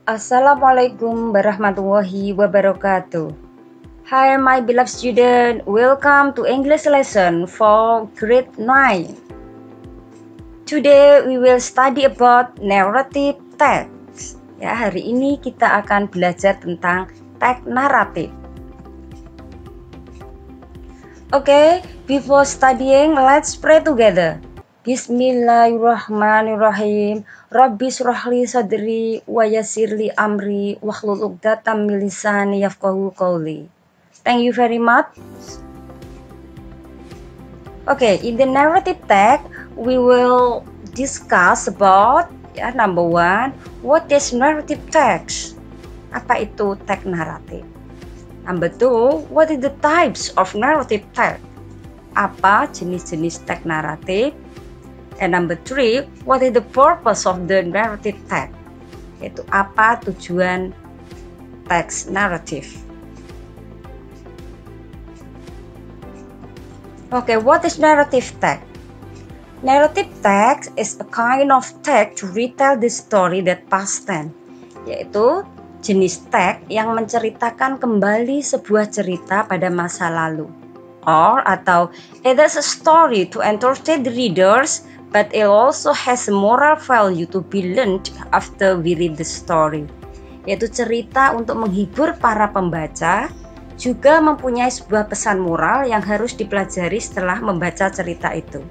Assalamualaikum warahmatullahi wabarakatuh. Hi my beloved student, welcome to English lesson for grade 9. Today we will study about narrative text. Ya, hari ini kita akan belajar tentang teks naratif. Okay, before studying, let's pray together. Bismillahirrahmanirrahim. Rabbi shrahli sadri wa yassirli amri wahlul 'uqdatam min lisani yafqahu qawli. Thank you very much. Okay, in the narrative text we will discuss about number 1, what is narrative text? Apa itu teks naratif? Number 2, what is the types of narrative text? Apa jenis-jenis teks naratif? And number 3, what is the purpose of the narrative text? Yaitu apa tujuan teks naratif? Okay, what is narrative text? Narrative text is a kind of text to retell the story that past tense. Yaitu jenis teks yang menceritakan kembali sebuah cerita pada masa lalu. Atau it is a story to entertain the readers, but it also has a moral value to be learned after we read the story. Yaitu cerita untuk menghibur para pembaca, juga mempunyai sebuah pesan moral yang harus dipelajari setelah membaca cerita itu.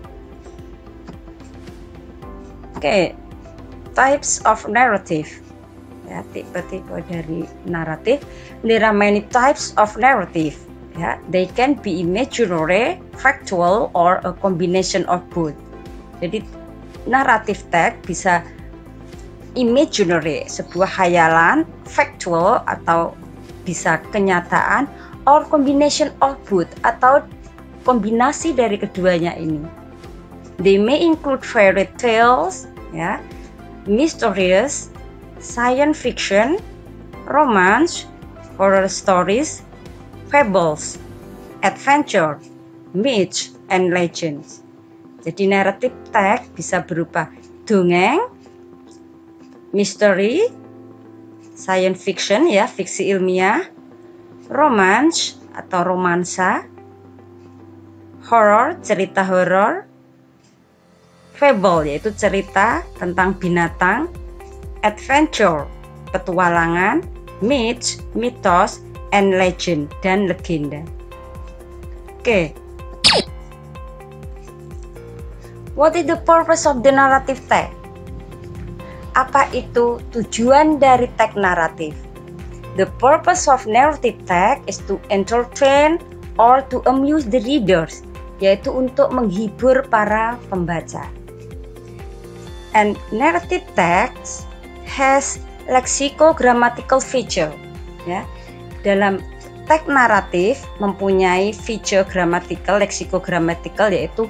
Okay, types of narrative. Ya, tipe-tipe dari naratif. There are many types of narrative. Ya, they can be imaginary, factual, or a combination of both. Jadi naratif text bisa imaginary, sebuah hayalan, factual atau bisa kenyataan, or combination of both atau kombinasi dari keduanya ini. They may include fairy tales, ya, mysterious, science fiction, romance, horror stories, fables, adventure, myths, and legends. Jadi naratif text bisa berupa dongeng, misteri, science fiction ya, fiksi ilmiah, romance atau romansa, horror, cerita horor, fable yaitu cerita tentang binatang, adventure, petualangan, myth, mitos, and legend dan legenda. Oke. What is the purpose of the narrative text? Apa itu tujuan dari teks naratif? The purpose of narrative text is to entertain or to amuse the readers, yaitu untuk menghibur para pembaca. And narrative text has lexicogrammatical feature. Ya, dalam teks naratif mempunyai feature grammatical, lexicogrammatical, yaitu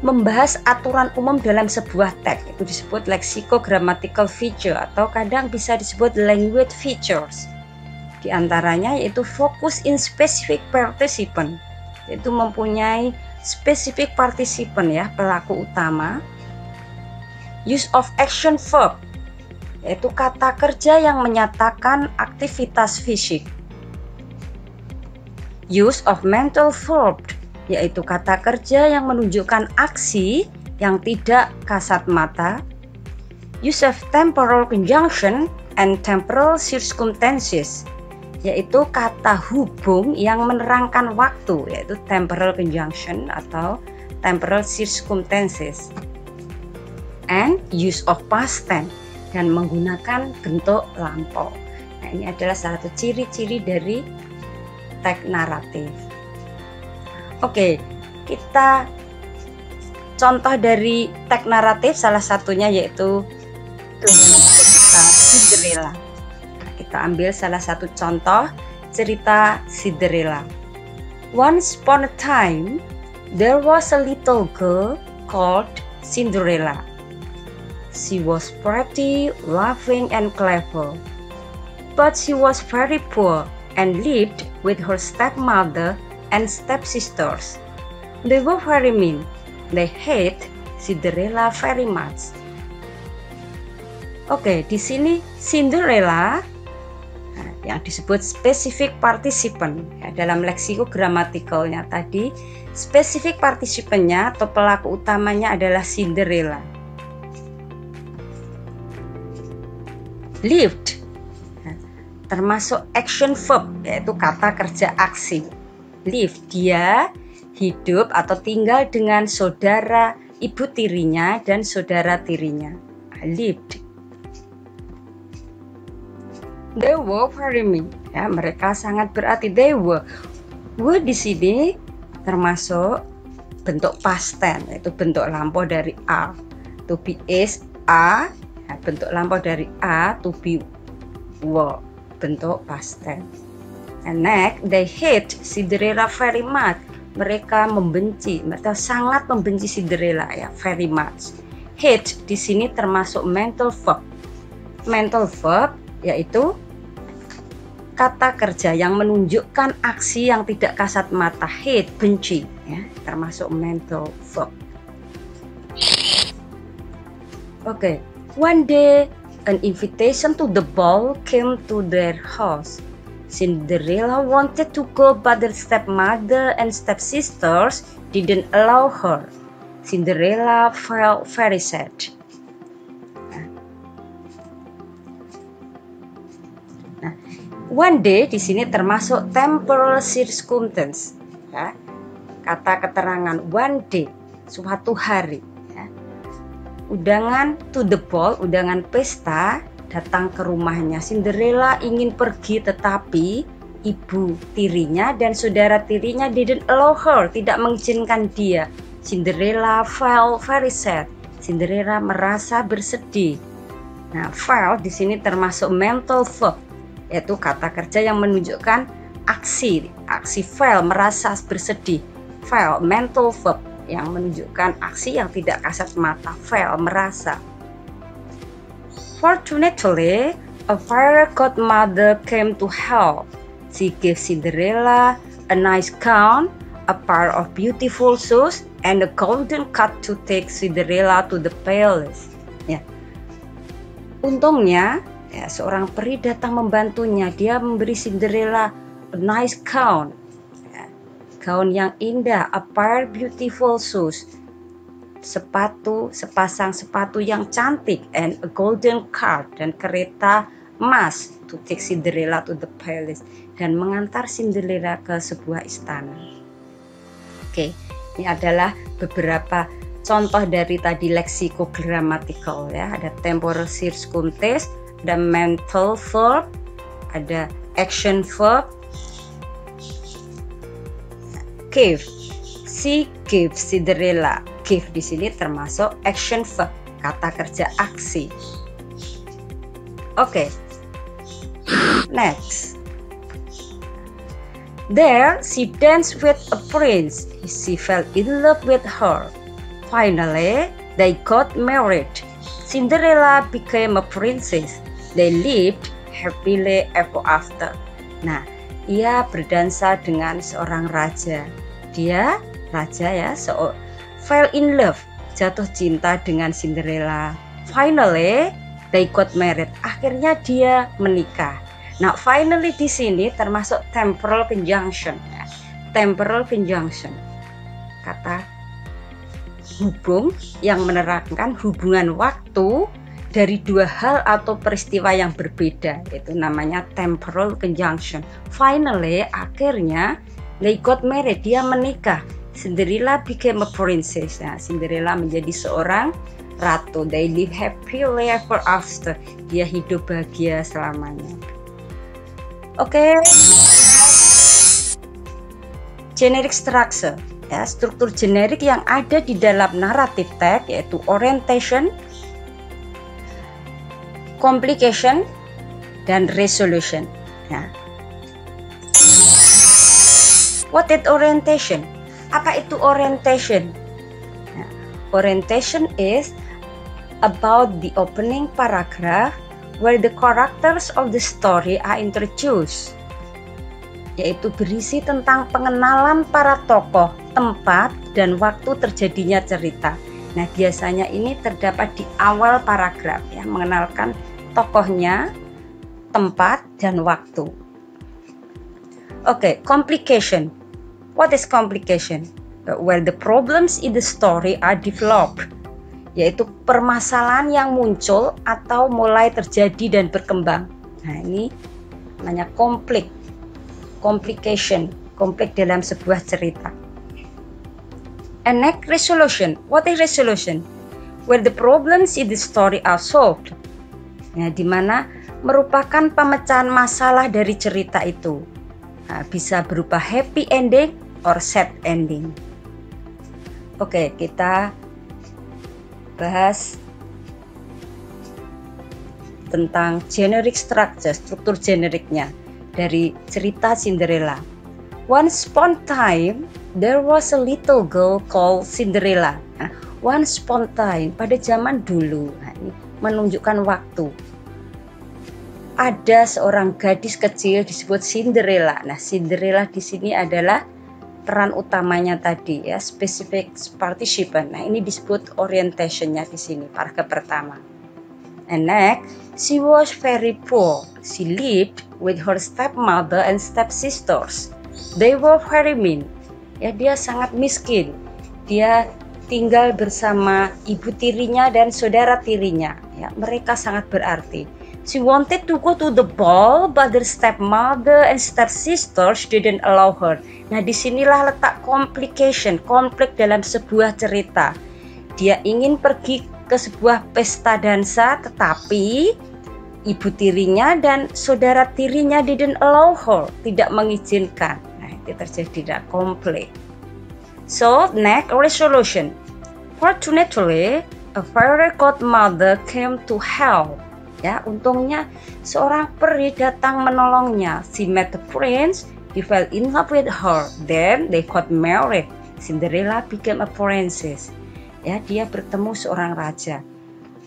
membahas aturan umum dalam sebuah teks. Itu disebut lexicogrammatical feature atau kadang bisa disebut language features. Di antaranya yaitu focus in specific participant, yaitu mempunyai specific participant ya, pelaku utama. Use of action verb, yaitu kata kerja yang menyatakan aktivitas fisik. Use of mental verb, yaitu kata kerja yang menunjukkan aksi yang tidak kasat mata. Use of temporal conjunction and temporal circumstances, yaitu kata hubung yang menerangkan waktu, yaitu temporal conjunction atau temporal circumstances. And use of past tense, dan menggunakan bentuk lampau. Nah, ini adalah salah satu ciri-ciri dari teks naratif. Oke, kita contoh dari teks naratif salah satunya yaitu cerita Cinderella. Kita ambil salah satu contoh cerita Cinderella. Once upon a time, there was a little girl called Cinderella. She was pretty, laughing, and clever, but she was very poor and lived with her stepmother and stepsisters. They were very mean. They hate Cinderella very much. Oke, di sini Cinderella yang disebut specific participant ya, dalam leksikogramatikalnya tadi, specific participantnya atau pelaku utamanya adalah Cinderella. Lived termasuk action verb, yaitu kata kerja aksi. Live, dia hidup atau tinggal dengan saudara ibu tirinya dan saudara tirinya. Lived. They were very mean. Ya, mereka sangat berarti. They were di sini termasuk bentuk past tense, yaitu bentuk lampau dari are. To be is are, ya, bentuk lampau dari are, to be were, bentuk past tense. And next, they hate Cinderella very much. Mereka membenci, mereka sangat membenci Cinderella ya, very much. Hate di sini termasuk mental verb. Mental verb yaitu kata kerja yang menunjukkan aksi yang tidak kasat mata. Hate, benci ya, termasuk mental verb. Oke, one day an invitation to the ball came to their house. Cinderella wanted to go, but her stepmother and stepsisters didn't allow her. Cinderella felt very sad. One day di sini termasuk temporal circumstance, ya. Kata keterangan one day, suatu hari. Ya. Undangan to the ball, undangan pesta, datang ke rumahnya. Cinderella ingin pergi, tetapi ibu tirinya dan saudara tirinya didn't allow her, tidak mengizinkan dia. Cinderella felt very sad. Cinderella merasa bersedih. Nah, felt di sini termasuk mental verb, yaitu kata kerja yang menunjukkan aksi feel, merasa bersedih. Feel, mental verb yang menunjukkan aksi yang tidak kasat mata. Feel, merasa. Fortunately, a fairy godmother came to help. She gave Cinderella a nice gown, a pair of beautiful shoes, and a golden cut to take Cinderella to the palace. Ya. Untungnya, ya, seorang peri datang membantunya. Dia memberi Cinderella a nice gown, ya, gaun yang indah, a pair beautiful shoes, sepasang sepatu yang cantik, and a golden cart, dan kereta emas, to take Cinderella to the palace, dan mengantar Cinderella ke sebuah istana. Oke, ini adalah beberapa contoh dari tadi leksikogramatikal ya. Ada temporal circumstance, ada mental verb, ada action verb. Give, she gave Cinderella. Give di sini termasuk action verb, kata kerja aksi. Oke. Next. There she danced with a prince. She fell in love with her. Finally, they got married. Cinderella became a princess. They lived happily ever after. Nah, ia berdansa dengan seorang raja. Dia raja ya, fell in love, jatuh cinta dengan Cinderella. Finally, they got married. Akhirnya dia menikah. Nah, finally di sini termasuk temporal conjunction. Ya. Temporal conjunction, kata hubung yang menerangkan hubungan waktu dari dua hal atau peristiwa yang berbeda. Itu namanya temporal conjunction. Finally, akhirnya they got married. Dia menikah. Cinderella became a princess. Nah, Cinderella menjadi seorang ratu. They live happily ever after. Dia hidup bahagia selamanya. Oke. Generic structure. Ya, struktur generik yang ada di dalam narrative text yaitu orientation, complication, dan resolution. Ya. What is orientation? Apa itu orientation? Ya. Orientation is about the opening paragraph where the characters of the story are introduced, yaitu berisi tentang pengenalan para tokoh, tempat, dan waktu terjadinya cerita. Nah, biasanya ini terdapat di awal paragraf ya, mengenalkan tokohnya, tempat, dan waktu. Oke, complication. What is complication? Where the problems in the story are developed, yaitu permasalahan yang muncul atau mulai terjadi dan berkembang. Nah, ini namanya complication, konflik dalam sebuah cerita. And next, resolution. What is resolution? Where the problems in the story are solved. Nah, di mana merupakan pemecahan masalah dari cerita itu. Nah, bisa berupa happy ending or sad ending. Oke, kita bahas tentang generic structure, struktur generiknya dari cerita Cinderella. Once upon a time, there was a little girl called Cinderella. Nah, once upon a time, pada zaman dulu, nah, ini menunjukkan waktu. Ada seorang gadis kecil disebut Cinderella. Nah, Cinderella di sini adalah peran utamanya tadi ya, specific participant. Nah, ini disebut orientationnya di sini, paragraf pertama. And next, she was very poor. She lived with her stepmother and stepsisters. They were very mean. Ya, dia sangat miskin. Dia tinggal bersama ibu tirinya dan saudara tirinya. Ya, mereka sangat berarti. She wanted to go to the ball, but her stepmother and stepsisters didn't allow her. Nah, disinilah letak complication, konflik dalam sebuah cerita. Dia ingin pergi ke sebuah pesta dansa, tetapi ibu tirinya dan saudara tirinya didn't allow her, tidak mengizinkan. Nah, itu terjadi konflik. So, next, resolution. Fortunately, a fairy godmother came to help. Ya, untungnya seorang peri datang menolongnya. She met the prince, he fell in love with her, then they got married. Cinderella became a princess. Ya, dia bertemu seorang raja.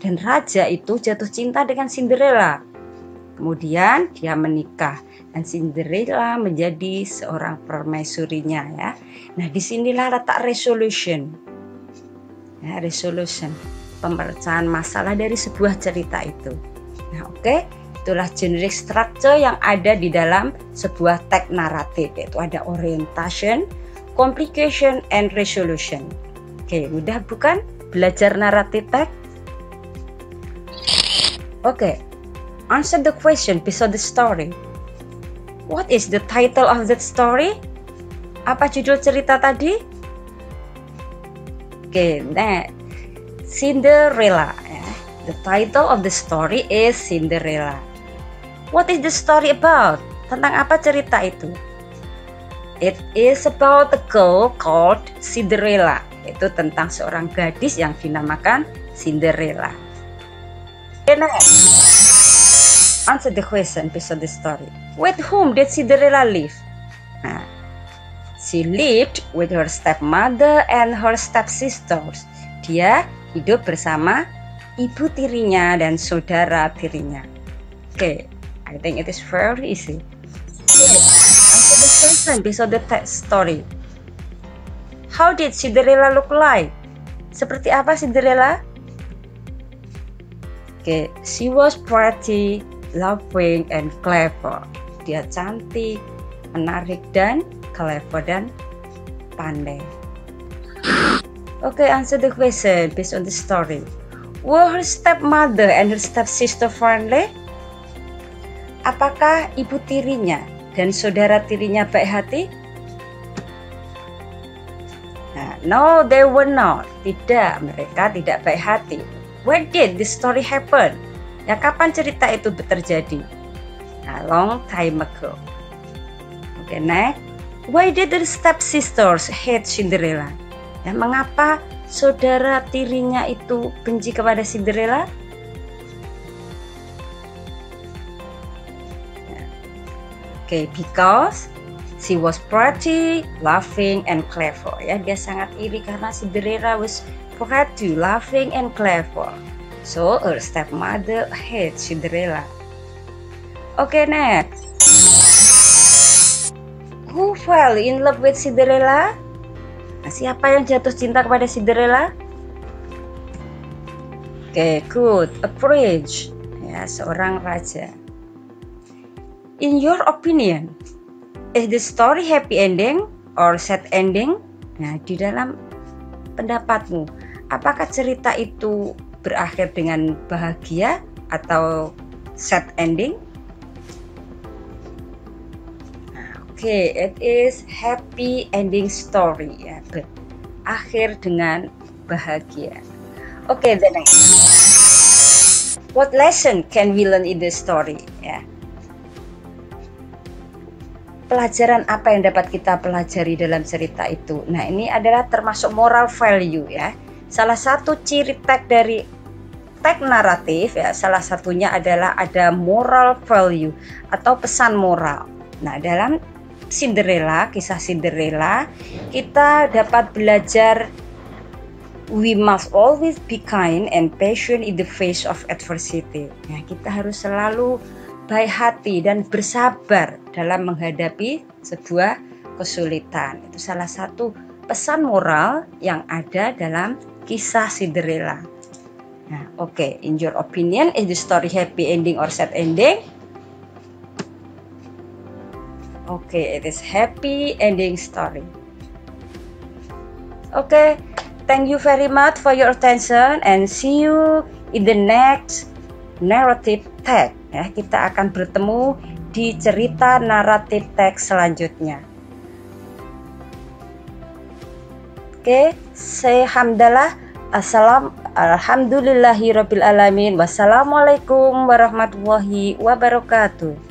Dan raja itu jatuh cinta dengan Cinderella. Kemudian dia menikah dan Cinderella menjadi seorang permaisurinya ya. Nah, disinilah letak resolution. Ya, resolution, pemecahan masalah dari sebuah cerita itu. Nah, oke, itulah generic structure yang ada di dalam sebuah teks naratif, yaitu ada orientation, complication, and resolution. Oke, mudah bukan belajar naratif teks? Oke, answer the question beside the story. What is the title of that story? Apa judul cerita tadi? Oke, next, Cinderella. The title of the story is Cinderella. What is the story about? Tentang apa cerita itu? It is about a girl called Cinderella. Itu tentang seorang gadis yang dinamakan Cinderella. Answer the question based on the story. With whom did Cinderella live? Nah, she lived with her stepmother and her stepsisters. Dia hidup bersama ibu tirinya dan saudara tirinya. Okay, I think it is very easy. Answer the question based on the story. How did Cinderella look like? Seperti apa Cinderella? Okay, she was pretty, loving, and clever. Dia cantik, menarik, dan clever dan pandai. Okay, answer the question based on the story. Were her stepmother and her stepsister friendly? Apakah ibu tirinya dan saudara tirinya baik hati? Nah, no, they were not. Tidak, mereka tidak baik hati. When did this story happen? Ya, kapan cerita itu terjadi? A long time ago. Okay, next. Why did the stepsisters hate Cinderella? Ya, mengapa saudara tirinya itu benci kepada Cinderella? Okay, because she was pretty, laughing, and clever. Ya, dia sangat iri karena Cinderella was pretty, laughing, and clever. So her stepmother hates Cinderella. Okay, next. Who fell in love with Cinderella? Nah, siapa yang jatuh cinta kepada Cinderella? Oke, good. A prince. Ya, seorang raja. In your opinion, is the story happy ending or sad ending? Nah, di dalam pendapatmu, apakah cerita itu berakhir dengan bahagia atau sad ending? Oke, it is happy ending story ya, berakhir dengan bahagia. Oke, the next. What lesson can we learn in the story? Ya. Pelajaran apa yang dapat kita pelajari dalam cerita itu? Nah, ini adalah termasuk moral value ya. Salah satu ciri tag dari tag naratif ya, salah satunya adalah ada moral value atau pesan moral. Nah, dalam Cinderella, kisah Cinderella, kita dapat belajar we must always be kind and patient in the face of adversity. Ya, kita harus selalu baik hati dan bersabar dalam menghadapi sebuah kesulitan. Itu salah satu pesan moral yang ada dalam kisah Cinderella. Nah, oke. In your opinion, is the story happy ending or sad ending? Oke, it is happy ending story. Oke. Thank you very much for your attention and see you in the next narrative tag. Ya, kita akan bertemu di cerita naratif teks selanjutnya. Oke, say hamdalah. Alhamdulillahirabbil alamin. Wassalamualaikum warahmatullahi wabarakatuh.